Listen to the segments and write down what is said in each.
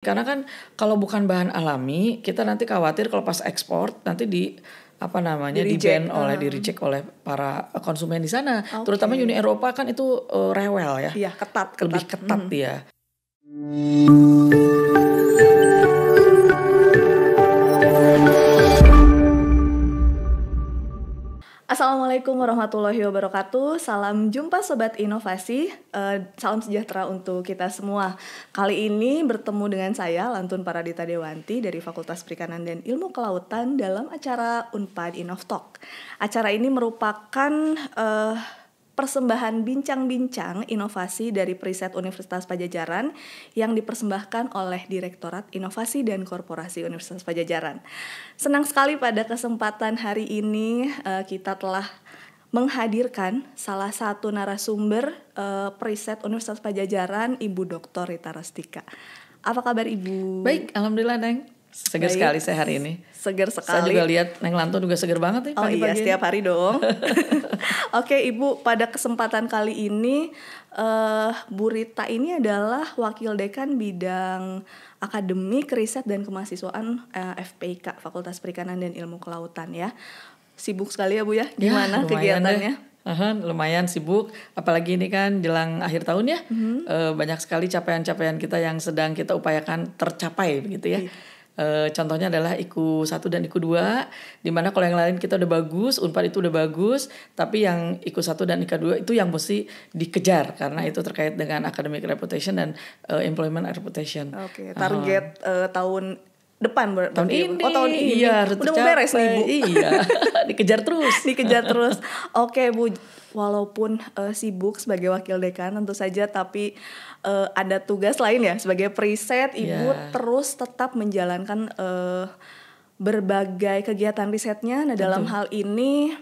Karena kan kalau bukan bahan alami, kita nanti khawatir kalau pas ekspor nanti di Di-reject. di reject oleh para konsumen di sana. Oke. Terutama Uni Eropa kan itu rewel ya. Iya, ketat. Lebih ketat ya. Assalamualaikum warahmatullahi wabarakatuh. Salam jumpa Sobat Inovasi. Salam sejahtera untuk kita semua. Kali ini bertemu dengan saya Lantun Paradita Dewanti dari Fakultas Perikanan dan Ilmu Kelautan dalam acara Unpad Innovtalk. Acara ini merupakan persembahan bincang-bincang inovasi dari Periset Universitas Padjadjaran yang dipersembahkan oleh Direktorat Inovasi dan Korporasi Universitas Padjadjaran. Senang sekali pada kesempatan hari ini kita telah menghadirkan salah satu narasumber Periset Universitas Padjadjaran, Ibu Dr. Rita Rastika. Apa kabar Ibu? Baik, alhamdulillah Neng. Seger sekali saya hari ini. Seger sekali. Saya juga lihat Neng Lantun juga seger banget nih pagi-pagi. Oh iya, setiap hari dong. Oke Ibu, pada kesempatan kali ini Bu Rita ini adalah Wakil Dekan Bidang Akademik, Riset dan Kemahasiswaan FPIK, Fakultas Perikanan dan Ilmu Kelautan ya. Sibuk sekali ya Bu ya, gimana kegiatannya? Lumayan sibuk, apalagi ini kan jelang akhir tahun ya. Banyak sekali capaian-capaian kita yang sedang kita upayakan tercapai begitu ya. Contohnya adalah IKU 1 dan IKU 2, dimana kalau yang lain kita udah bagus, Unpad itu udah bagus, tapi yang IKU 1 dan IKU 2 itu yang mesti dikejar karena itu terkait dengan academic reputation dan employment reputation. Oke, target tahun depan tahun ini. Tahun ini. Iya, udah mau beres nih Bu. Iya, dikejar terus. Oke Bu, walaupun sibuk sebagai wakil dekan tentu saja, tapi ada tugas lain ya sebagai periset. Ibu terus tetap menjalankan berbagai kegiatan risetnya. Nah, dalam hal ini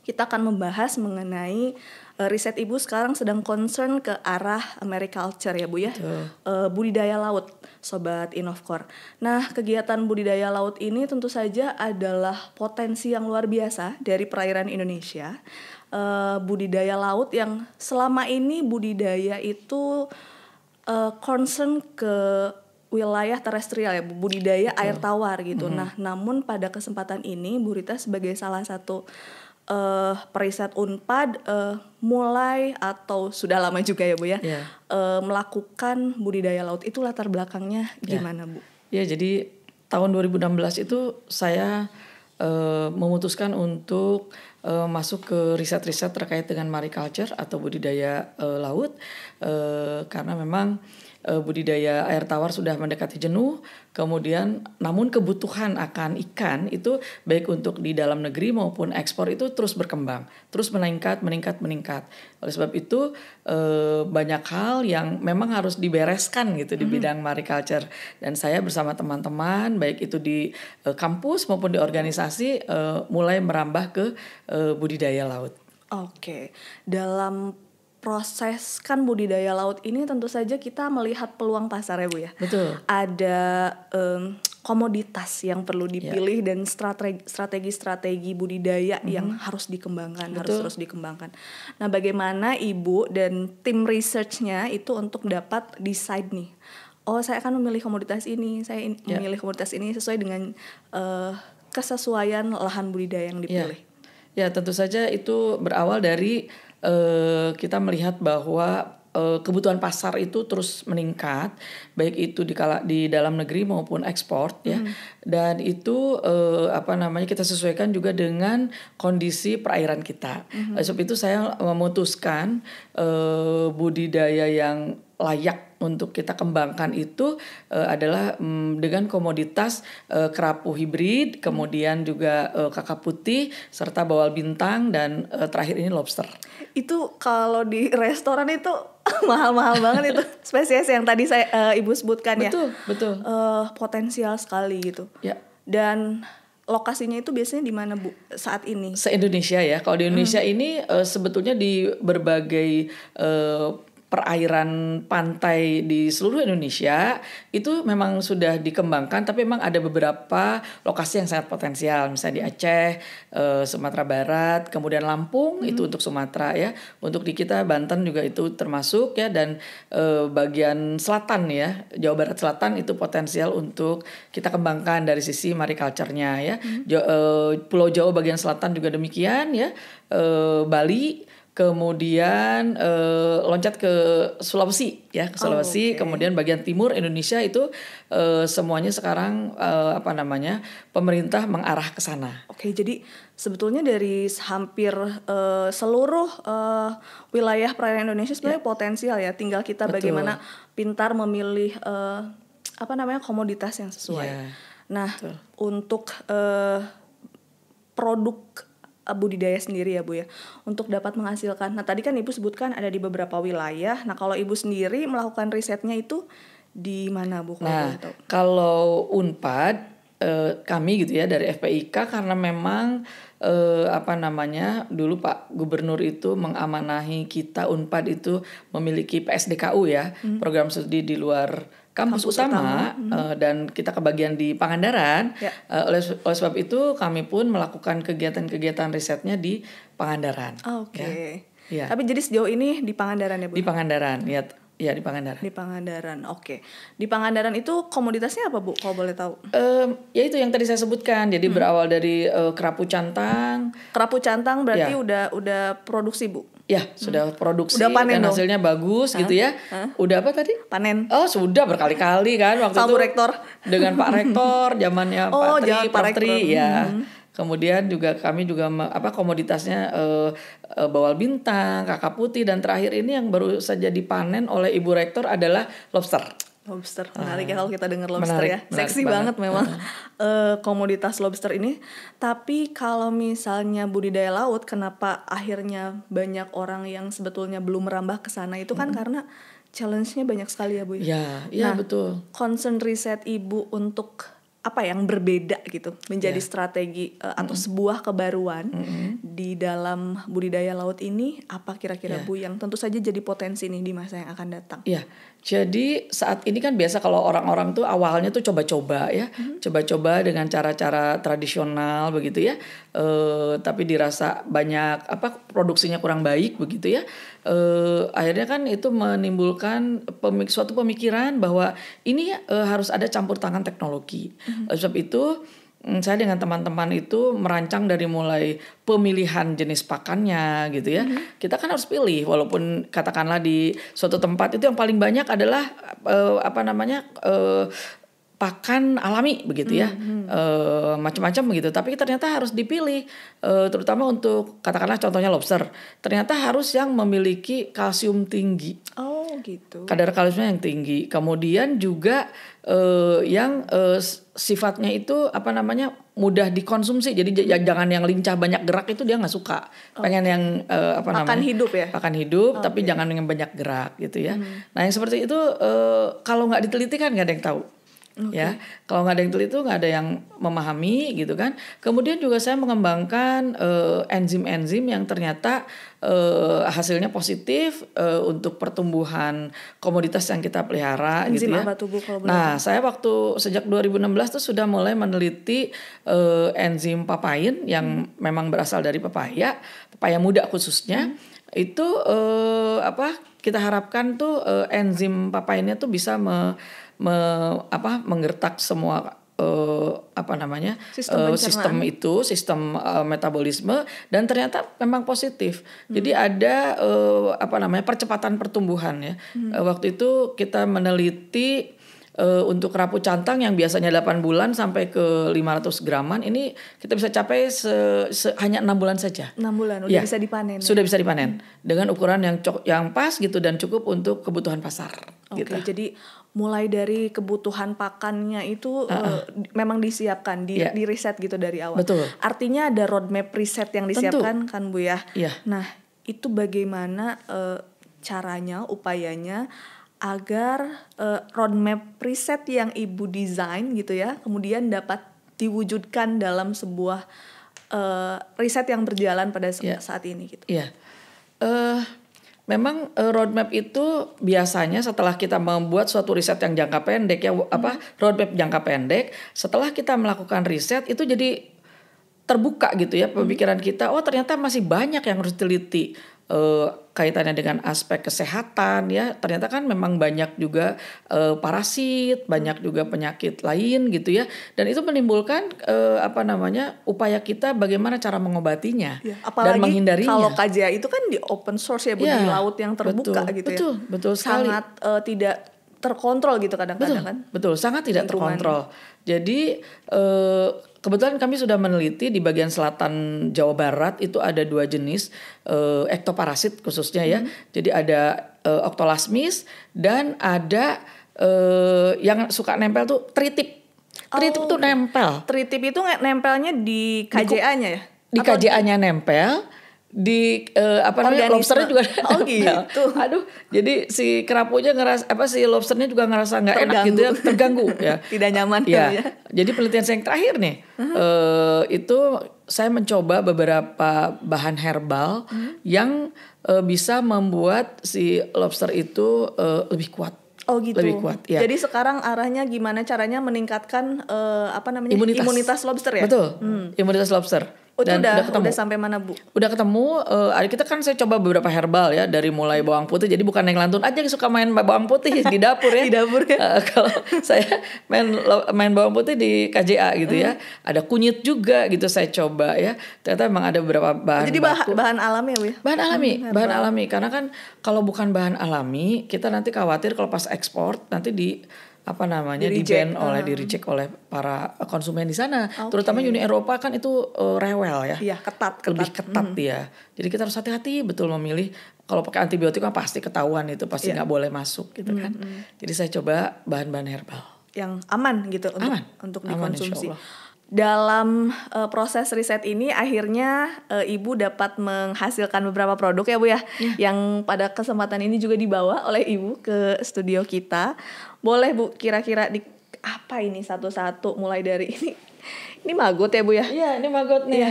kita akan membahas mengenai riset Ibu sekarang sedang concern ke arah mariculture ya Bu ya. Budidaya laut, Sobat Inovcore. Nah, kegiatan budidaya laut ini tentu saja adalah potensi yang luar biasa dari perairan Indonesia. Budidaya laut yang selama ini budidaya itu concern ke wilayah terestrial ya, budidaya air tawar gitu. Nah, namun pada kesempatan ini Bu Rita sebagai salah satu periset Unpad mulai atau sudah lama juga ya Bu ya, melakukan budidaya laut. Itu latar belakangnya gimana Bu? Ya, jadi tahun 2016 itu saya memutuskan untuk masuk ke riset-riset terkait dengan mariculture atau budidaya laut karena memang budidaya air tawar sudah mendekati jenuh, kemudian namun kebutuhan akan ikan itu baik untuk di dalam negeri maupun ekspor itu terus berkembang, terus meningkat. Oleh sebab itu banyak hal yang memang harus dibereskan gitu di bidang mariculture, dan saya bersama teman-teman baik itu di kampus maupun di organisasi mulai merambah ke budidaya laut. Oke, dalam proses kan budidaya laut ini tentu saja kita melihat peluang pasar ya Bu ya. Betul. Ada komoditas yang perlu dipilih dan strategi budidaya yang harus dikembangkan, harus terus dikembangkan. Nah, bagaimana Ibu dan tim researchnya itu untuk dapat decide nih, oh saya akan memilih komoditas ini, saya memilih komoditas ini sesuai dengan kesesuaian lahan budidaya yang dipilih. Ya, tentu saja itu berawal dari kita melihat bahwa kebutuhan pasar itu terus meningkat, baik itu di dalam negeri maupun ekspor ya. Dan itu kita sesuaikan juga dengan kondisi perairan kita. Sebab itu saya memutuskan budidaya yang layak untuk kita kembangkan itu adalah dengan komoditas kerapu hibrid, kemudian juga kakap putih serta bawal bintang, dan terakhir ini lobster. Itu kalau di restoran itu mahal-mahal banget itu spesies yang tadi Ibu sebutkan. Betul. Potensial sekali gitu. Ya. Dan lokasinya itu biasanya di mana Bu saat ini? Se-Indonesia ya. Kalau di Indonesia ini sebetulnya di berbagai perairan pantai di seluruh Indonesia itu memang sudah dikembangkan, tapi memang ada beberapa lokasi yang sangat potensial, misalnya di Aceh, Sumatera Barat, kemudian Lampung itu untuk Sumatera ya, untuk di kita Banten juga itu termasuk ya, dan bagian selatan ya, Jawa Barat Selatan itu potensial untuk kita kembangkan dari sisi mariculture-nya ya. Pulau Jawa bagian selatan juga demikian ya, Bali. Kemudian loncat ke Sulawesi ya, ke Sulawesi, kemudian bagian timur Indonesia itu semuanya sekarang pemerintah mengarah ke sana. Oke, jadi sebetulnya dari hampir seluruh wilayah perairan Indonesia sebenarnya potensial ya, tinggal kita bagaimana pintar memilih komoditas yang sesuai. Nah, untuk produk budidaya sendiri ya Bu ya, untuk dapat menghasilkan. Nah tadi kan Ibu sebutkan ada di beberapa wilayah. Nah kalau Ibu sendiri melakukan risetnya itu di mana Bu? Kalau Unpad kami gitu ya dari FPIK, karena memang dulu Pak Gubernur itu mengamanahi kita Unpad itu memiliki PSDKU ya, program studi di luar kampus utama. Dan kita kebagian di Pangandaran. Oleh sebab itu kami pun melakukan kegiatan-kegiatan risetnya di Pangandaran. Ya. Tapi jadi sejauh ini di Pangandaran ya Bu? Di Pangandaran ya. Ya di Pangandaran. Di Pangandaran, oke. Di Pangandaran itu komoditasnya apa Bu, kalau boleh tahu? Ya itu yang tadi saya sebutkan. Jadi berawal dari kerapu cantang. Kerapu cantang berarti udah produksi Bu? Ya sudah produksi, udah panen dan dong? Hasilnya bagus gitu ya. Udah apa tadi? Panen. Oh sudah berkali-kali kan waktu itu. Rektor. Dengan Pak Rektor, zamannya Pak Tri ya. Kemudian juga kami juga komoditasnya bawal bintang, kakap putih, dan terakhir ini yang baru saja dipanen oleh Ibu Rektor adalah lobster. Lobster, menarik ya kalau kita dengar lobster ya. Seksi banget memang komoditas lobster ini. Tapi kalau misalnya budidaya laut, kenapa akhirnya banyak orang yang sebetulnya belum merambah ke sana itu kan karena challenge-nya banyak sekali ya Bu. Iya, betul. Concern riset Ibu untuk apa yang berbeda gitu menjadi strategi atau sebuah kebaruan di dalam budidaya laut ini, apa kira-kira Bu yang tentu saja jadi potensi nih di masa yang akan datang? Iya. Jadi saat ini kan biasa kalau orang-orang tuh awalnya tuh coba-coba ya, coba-coba dengan cara-cara tradisional begitu ya, tapi dirasa banyak produksinya kurang baik begitu ya, akhirnya kan itu menimbulkan suatu pemikiran bahwa ini harus ada campur tangan teknologi. Sebab itu saya dengan teman-teman itu merancang dari mulai pemilihan jenis pakannya gitu ya. Kita kan harus pilih, walaupun katakanlah di suatu tempat itu yang paling banyak adalah pakan alami begitu ya, macam-macam begitu. Tapi ternyata harus dipilih, terutama untuk katakanlah contohnya lobster. Ternyata harus yang memiliki kalsium tinggi. Oh gitu. Kadar kalsiumnya yang tinggi. Kemudian juga yang sifatnya itu mudah dikonsumsi. Jadi jangan yang lincah banyak gerak, itu dia nggak suka. Pengen yang pakan hidup ya. Pakan hidup, tapi jangan yang banyak gerak gitu ya. Nah yang seperti itu kalau nggak diteliti kan nggak ada yang tahu. Ya, kalau nggak ada yang teliti nggak ada yang memahami gitu kan. Kemudian juga saya mengembangkan enzim-enzim yang ternyata hasilnya positif untuk pertumbuhan komoditas yang kita pelihara. Enzim gitu ya. apa tuh Bu, kalau boleh? Nah, saya waktu sejak 2016 tuh sudah mulai meneliti enzim papain yang memang berasal dari papaya muda khususnya. Itu kita harapkan tuh enzim papainnya tuh bisa menggertak semua sistem metabolisme, dan ternyata memang positif. Jadi ada percepatan pertumbuhan ya. Waktu itu kita meneliti untuk kerapu cantang yang biasanya 8 bulan sampai ke 500 graman, ini kita bisa capai hanya 6 bulan saja. 6 bulan udah bisa dipanen. Sudah bisa dipanen dengan ukuran yang pas gitu dan cukup untuk kebutuhan pasar. Oke, jadi mulai dari kebutuhan pakannya itu memang disiapkan di riset gitu dari awal. Betul. Artinya ada roadmap riset yang disiapkan. Tentu. Kan Bu ya. Iya. Nah itu bagaimana caranya, upayanya agar roadmap riset yang Ibu desain gitu ya, kemudian dapat diwujudkan dalam sebuah riset yang berjalan pada saat ini gitu. Iya. memang roadmap itu biasanya setelah kita membuat suatu riset yang jangka pendek ya, roadmap jangka pendek, setelah kita melakukan riset itu jadi terbuka gitu ya pemikiran kita. Oh ternyata masih banyak yang harus diteliti kaitannya dengan aspek kesehatan ya. Ternyata kan memang banyak juga parasit, banyak juga penyakit lain gitu ya. Dan itu menimbulkan upaya kita bagaimana cara mengobatinya ya, dan menghindarinya. Kalau KJA itu kan di open source ya, di laut yang terbuka gitu ya. Betul sekali. Sangat tidak terkontrol gitu kadang-kadang kan. Betul, sangat tidak terkontrol. Jadi kebetulan kami sudah meneliti di bagian selatan Jawa Barat itu ada 2 jenis ektoparasit khususnya ya. Jadi ada Octolasmis dan ada yang suka nempel tuh tritip. Tritip tuh nempel. Tritip itu nempelnya di KJA-nya ya? Di KJA-nya nempel. Di lobsternya juga gitu. Aduh, jadi si kerapunya si lobsternya juga ngerasa nggak enak gitu ya, terganggu ya. Tidak nyaman ya. Jadi penelitian saya yang terakhir nih, itu saya mencoba beberapa bahan herbal yang bisa membuat si lobster itu lebih kuat. Oh gitu. Lebih kuat, ya. Jadi sekarang arahnya gimana caranya meningkatkan imunitas lobster ya? Betul. Imunitas lobster. Dan udah sampai mana Bu? Udah ketemu. Kita kan saya coba beberapa herbal ya, dari mulai bawang putih. Jadi bukan yang lantun aja yang suka main bawang putih di dapur ya. Di dapur ya. Kalau saya main bawang putih di KJA gitu ya. Ada kunyit juga gitu saya coba ya. Ternyata memang ada beberapa bahan. Jadi bahan alami ya Bu? Bahan alami. Karena kan kalau bukan bahan alami, kita nanti khawatir kalau pas ekspor nanti di reject oleh para konsumen di sana. Terutama Uni Eropa kan itu rewel ya. Iya, lebih ketat ya. Jadi kita harus hati-hati betul memilih. Kalau pakai antibiotik kan pasti ketahuan itu, pasti nggak boleh masuk gitu kan. Jadi saya coba bahan-bahan herbal yang aman gitu untuk dikonsumsi. Dalam proses riset ini akhirnya Ibu dapat menghasilkan beberapa produk ya Bu ya, yang pada kesempatan ini juga dibawa oleh Ibu ke studio kita. Boleh Bu kira-kira apa ini satu-satu, mulai dari ini maggot ya Bu ya? Iya, ini maggot nih. Iya.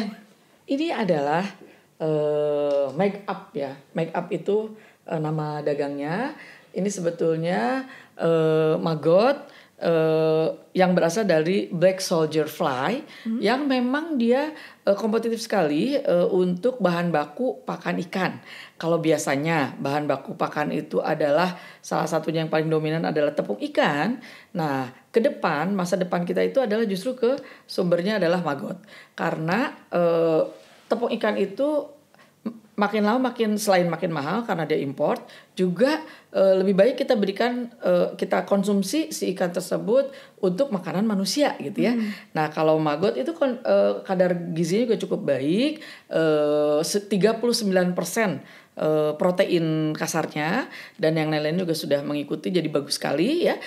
Ini adalah make up ya. Make up itu nama dagangnya. Ini sebetulnya maggot yang berasal dari black soldier fly, yang memang dia kompetitif sekali untuk bahan baku pakan ikan. Kalau biasanya bahan baku pakan itu adalah salah satunya yang paling dominan adalah tepung ikan. Nah, ke depan masa depan kita itu adalah justru ke sumbernya adalah maggot. Karena tepung ikan itu makin lama selain makin mahal karena dia import, juga lebih baik kita berikan kita konsumsi si ikan tersebut untuk makanan manusia gitu ya. Nah, kalau maggot itu kadar gizinya juga cukup baik, 39% protein kasarnya, dan yang lain-lain juga sudah mengikuti, jadi bagus sekali ya.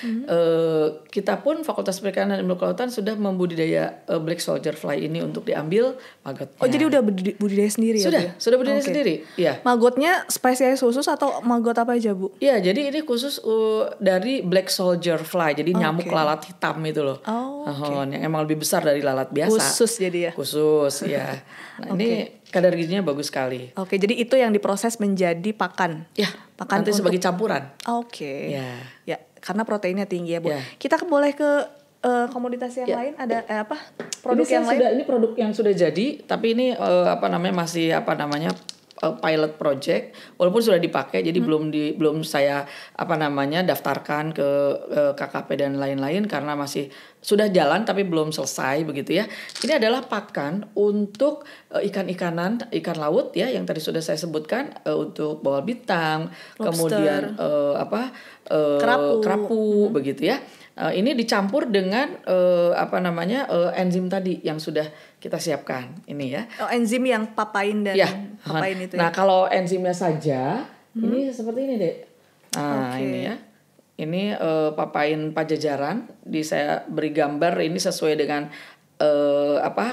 Kita pun Fakultas Perikanan dan Ilmu Kelautan sudah membudidaya black soldier fly ini untuk diambil maggotnya. Oh, jadi udah budidaya sendiri ya? Sudah budidaya sendiri. Ya. Maggotnya spesies khusus atau maggot apa aja Bu? Iya, jadi ini khusus dari black soldier fly, jadi nyamuk lalat hitam itu loh. Yang emang lebih besar dari lalat biasa. Khusus jadi ya? Khusus ya. Nah, ini kadar gizinya bagus sekali. Oke, jadi itu yang diproses menjadi pakan. Ya, pakan nanti sebagai campuran. Oke. Ya, karena proteinnya tinggi ya Bu. Kita boleh ke komoditas yang lain, ada produk yang lain? Ini produk yang sudah jadi, tapi ini masih pilot project, walaupun sudah dipakai, jadi belum saya daftarkan ke KKP dan lain-lain karena masih sudah jalan tapi belum selesai begitu ya. Ini adalah pakan untuk ikan laut ya, yang tadi sudah saya sebutkan, untuk bawal bintang, lobster, kemudian kerapu begitu ya. Ini dicampur dengan enzim tadi yang sudah kita siapkan ini ya. Enzim yang papain dan papain itu ya. Nah, kalau enzimnya saja ini seperti ini deh. Nah, ini ya. Ini papain pajajaran. Saya beri gambar ini sesuai dengan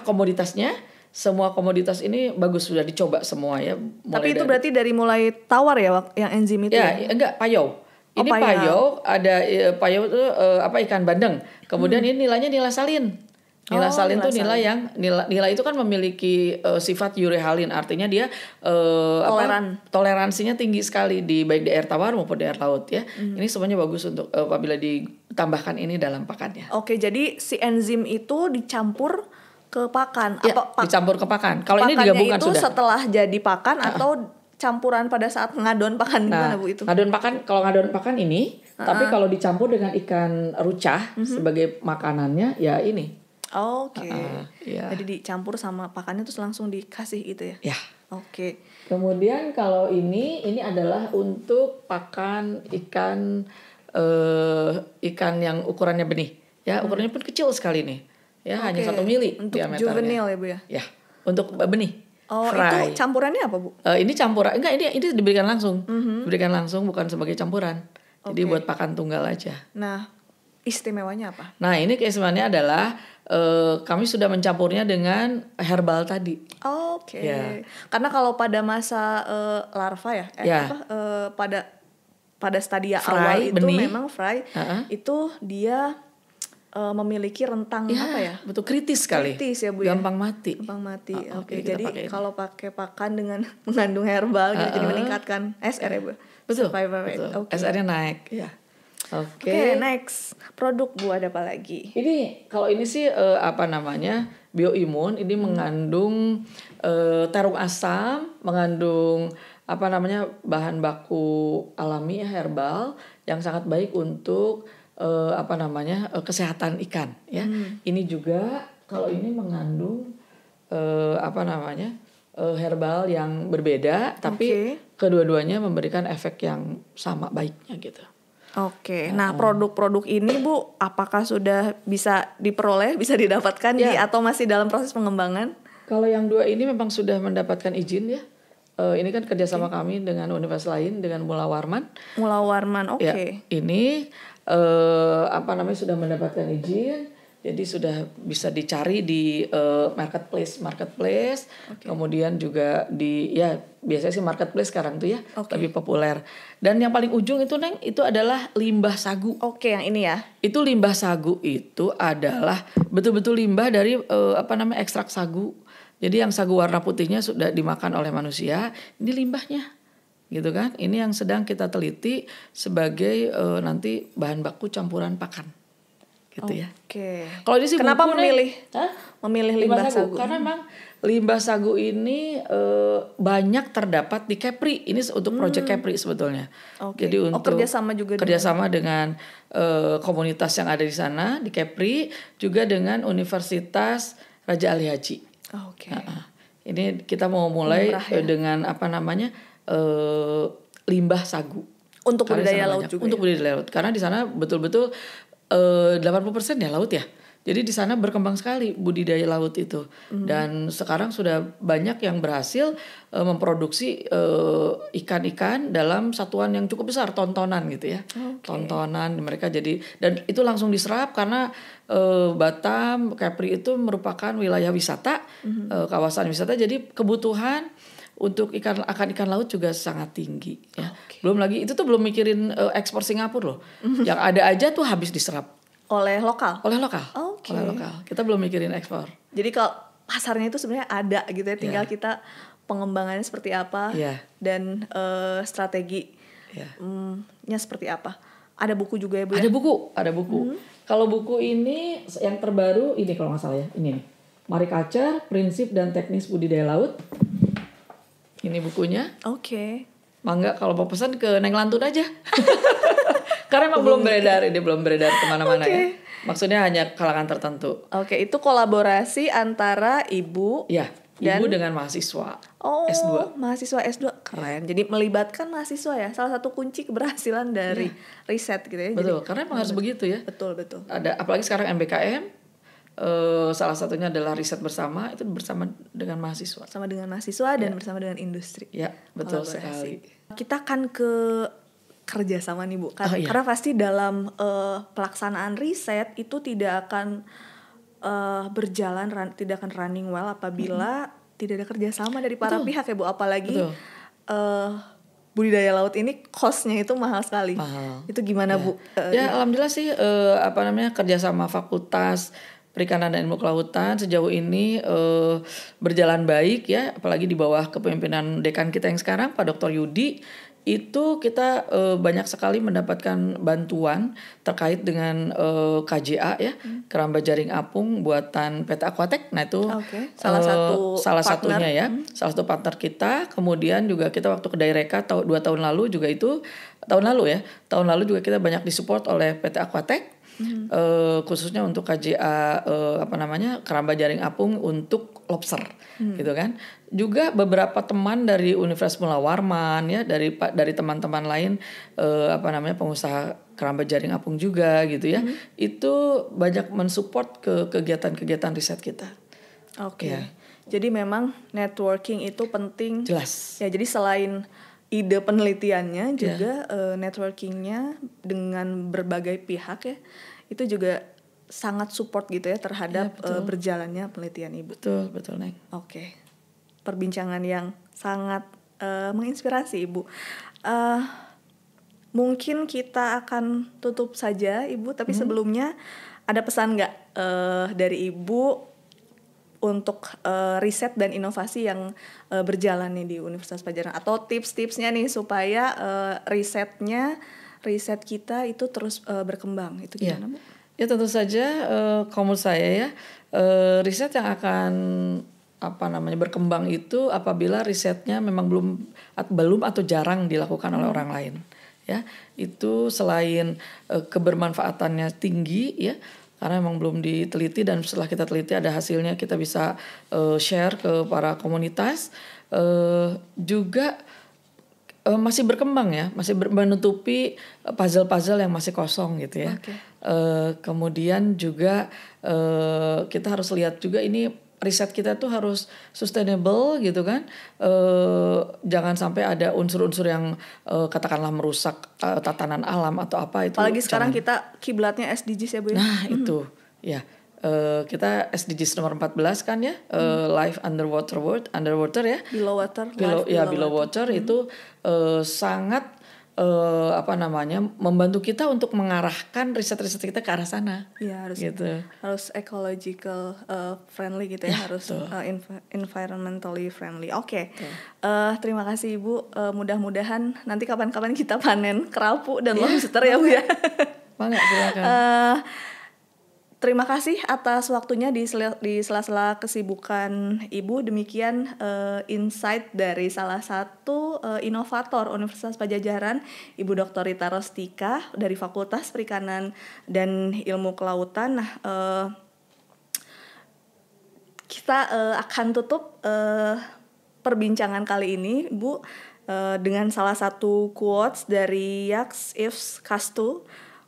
komoditasnya. Semua komoditas ini bagus, sudah dicoba semua ya. Tapi itu berarti dari mulai tawar ya yang enzim itu? Ya, enggak, payau. Ini payau, ada payau itu ikan bandeng. Kemudian ini nilai salin. Nilasalin tuh nila itu kan memiliki sifat urehalin, artinya dia toleransinya tinggi sekali di baik di air tawar maupun di air laut ya. Ini semuanya bagus untuk apabila ditambahkan ini dalam pakannya. Oke, jadi si enzim itu dicampur ke pakan ya, atau dicampur ke pakan. Kalau ini digabungkan itu sudah. Setelah jadi pakan atau campuran pada saat ngadon pakan gimana Bu itu? Ngadon pakan, kalau ngadon pakan ini, tapi kalau dicampur dengan ikan rucah sebagai makanannya ya ini. Oke. Jadi dicampur sama pakannya terus langsung dikasih gitu ya? Ya. Oke. Kemudian kalau ini adalah untuk pakan ikan yang ukurannya benih. Ya, ukurannya pun kecil sekali nih. Ya, hanya 1 mili untuk diameternya. juvenil ya Bu ya? Ya, untuk benih. Fry. Itu campurannya apa Bu? Ini campuran, ini diberikan langsung. Diberikan langsung, bukan sebagai campuran. Jadi buat pakan tunggal aja. Nah, istimewanya apa? Nah, ini keistimewaannya adalah kami sudah mencampurnya dengan herbal tadi. Oke. Karena kalau pada masa larva pada stadia awal itu benih, memang fry itu dia memiliki rentang betul, kritis sekali. Kritis ya Bu ya. Gampang mati. Oke. Jadi kalau pakai pakan dengan mengandung herbal gitu jadi meningkatkan SR ya Bu. Betul. SR-nya naik. Ya. Oke, next. Produk Bu ada apa lagi? Ini kalau ini sih bioimun. Ini mengandung terung asam, mengandung bahan baku alami herbal yang sangat baik untuk kesehatan ikan ya. Ini juga kalau ini mengandung herbal yang berbeda tapi kedua-duanya memberikan efek yang sama baiknya gitu. Oke. Nah, produk-produk ini Bu apakah sudah bisa diperoleh, bisa didapatkan atau masih dalam proses pengembangan? Kalau yang 2 ini memang sudah mendapatkan izin ya. Ini kan kerjasama kami dengan universitas lain, dengan Mula Warman. Oke. Ya, ini sudah mendapatkan izin, jadi sudah bisa dicari di marketplace. Kemudian juga biasanya sih marketplace sekarang tuh ya lebih populer. Dan yang paling ujung itu Neng, itu adalah limbah sagu. Oke, yang ini ya. Itu limbah sagu itu adalah betul-betul limbah dari ekstrak sagu. Jadi yang sagu warna putihnya sudah dimakan oleh manusia, ini limbahnya. Gitu kan? Ini yang sedang kita teliti sebagai nanti bahan baku campuran pakan. Gitu ya. Kalau di sini kenapa memilih limbah sagu? Karena memang limbah sagu ini banyak terdapat di Kepri. Ini untuk proyek Kepri sebetulnya. Jadi untuk kerjasama dengan komunitas yang ada di sana di Kepri, juga dengan Universitas Raja Ali Haji. Ini kita mau mulai dengan limbah sagu untuk budidaya laut juga. Untuk budidaya laut, karena di sana betul-betul 80% ya laut ya. Jadi di sana berkembang sekali budidaya laut itu. Dan sekarang sudah banyak yang berhasil memproduksi ikan-ikan dalam satuan yang cukup besar, tontonan gitu ya. Tontonan mereka jadi, dan itu langsung diserap karena Batam, Kepri itu merupakan wilayah wisata, kawasan wisata. Jadi kebutuhan untuk ikan laut juga sangat tinggi ya. Belum lagi itu tuh belum mikirin ekspor Singapura loh. Yang ada aja tuh habis diserap oleh lokal. Oleh lokal. Kita belum mikirin ekspor. Jadi kalau pasarnya itu sebenarnya ada gitu ya, tinggal kita pengembangannya seperti apa dan strateginya seperti apa. Ada buku juga ya Bu? Ada buku. Kalau buku ini yang terbaru ini kalau nggak salah ya, ini nih. Mariculture, Prinsip dan Teknis Budidaya Laut. Ini bukunya. Mangga kalau mau pesan ke Neng Lantun aja. Karena emang belum beredar kemana-mana ya. Maksudnya hanya kalangan tertentu. Itu kolaborasi antara ibu ibu dengan mahasiswa S2. Mahasiswa S2 keren. Jadi melibatkan mahasiswa ya. Salah satu kunci keberhasilan dari riset gitu ya. Betul, karena emang harus begitu ya. Betul. Ada apalagi sekarang MBKM. Salah satunya adalah riset bersama, itu bersama dengan mahasiswa. Sama dengan mahasiswa dan bersama dengan industri. Ya, betul sekali. Kita akan ke kerjasama nih Bu. Karena pasti dalam pelaksanaan riset itu tidak akan berjalan, tidak akan running well apabila tidak ada kerjasama dari para pihak ya Bu. Apalagi budidaya laut ini cost-nya itu mahal sekali. Itu gimana Bu? Alhamdulillah sih kerjasama fakultas Perikanan dan Ilmu Kelautan sejauh ini berjalan baik ya, apalagi di bawah kepemimpinan dekan kita yang sekarang Pak Dr. Yudi. Itu kita banyak sekali mendapatkan bantuan terkait dengan KJA ya, keramba jaring apung buatan PT Aquatech. Nah itu salah satunya ya, salah satu partner kita. Kemudian juga kita waktu ke Daireka 2 tahun lalu juga itu tahun lalu juga kita banyak disupport oleh PT Aquatech. Khususnya untuk KJA keramba jaring apung untuk lobster gitu kan. Juga beberapa teman dari Universitas Mula Warman ya, dari teman-teman lain pengusaha keramba jaring apung juga gitu ya. Itu banyak mensupport ke kegiatan-kegiatan riset kita. Oke. Ya. Jadi memang networking itu penting. Jelas. Ya, jadi selain ide penelitiannya juga networkingnya dengan berbagai pihak ya, itu juga sangat support gitu ya terhadap berjalannya penelitian Ibu. Betul Neng. Oke. Perbincangan yang sangat menginspirasi Ibu. Mungkin kita akan tutup saja Ibu, tapi sebelumnya ada pesan nggak dari Ibu untuk riset dan inovasi yang berjalan nih di Universitas Padjadjaran, atau tips-tipsnya nih supaya riset kita itu terus berkembang, itu gimana Bu? Ya tentu saja kalau menurut saya ya riset yang akan berkembang itu apabila risetnya memang belum atau jarang dilakukan oleh orang lain ya. Itu selain kebermanfaatannya tinggi ya, karena memang belum diteliti, dan setelah kita teliti ada hasilnya, kita bisa share ke para komunitas. Juga masih berkembang ya, masih menutupi puzzle-puzzle yang masih kosong gitu ya. Kemudian juga kita harus lihat juga ini riset kita tuh harus sustainable gitu kan. Jangan sampai ada unsur-unsur yang katakanlah merusak tatanan alam atau apa itu. Apalagi sekarang kita kiblatnya SDGs ya Bu ya. Nah itu ya. Kita SDGs nomor 14 kan ya, Life Underwater ya. Below water. Below water itu sangat membantu kita untuk mengarahkan riset-riset kita ke arah sana. Iya, harus ecological friendly gitu ya, harus environmentally friendly. Oke. Terima kasih Ibu. Mudah-mudahan nanti kapan-kapan kita panen kerapu dan lobster ya Bu ya. Bangga, silakan. Terima kasih atas waktunya di sela-sela kesibukan Ibu. Demikian insight dari salah satu inovator Universitas Padjadjaran, Ibu Dr. Rita Rostika dari Fakultas Perikanan dan Ilmu Kelautan. Nah, kita akan tutup perbincangan kali ini, Bu, dengan salah satu quotes dari Jacques Yves Cousteau.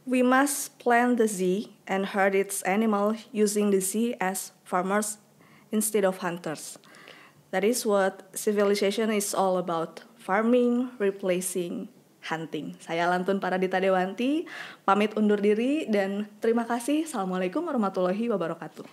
We must plant the sea and herd its animal using the sea as farmers instead of hunters. That is what civilization is all about. Farming, replacing hunting. Saya Lantun Paradita Dewanti, pamit undur diri dan terima kasih. Assalamualaikum warahmatullahi wabarakatuh.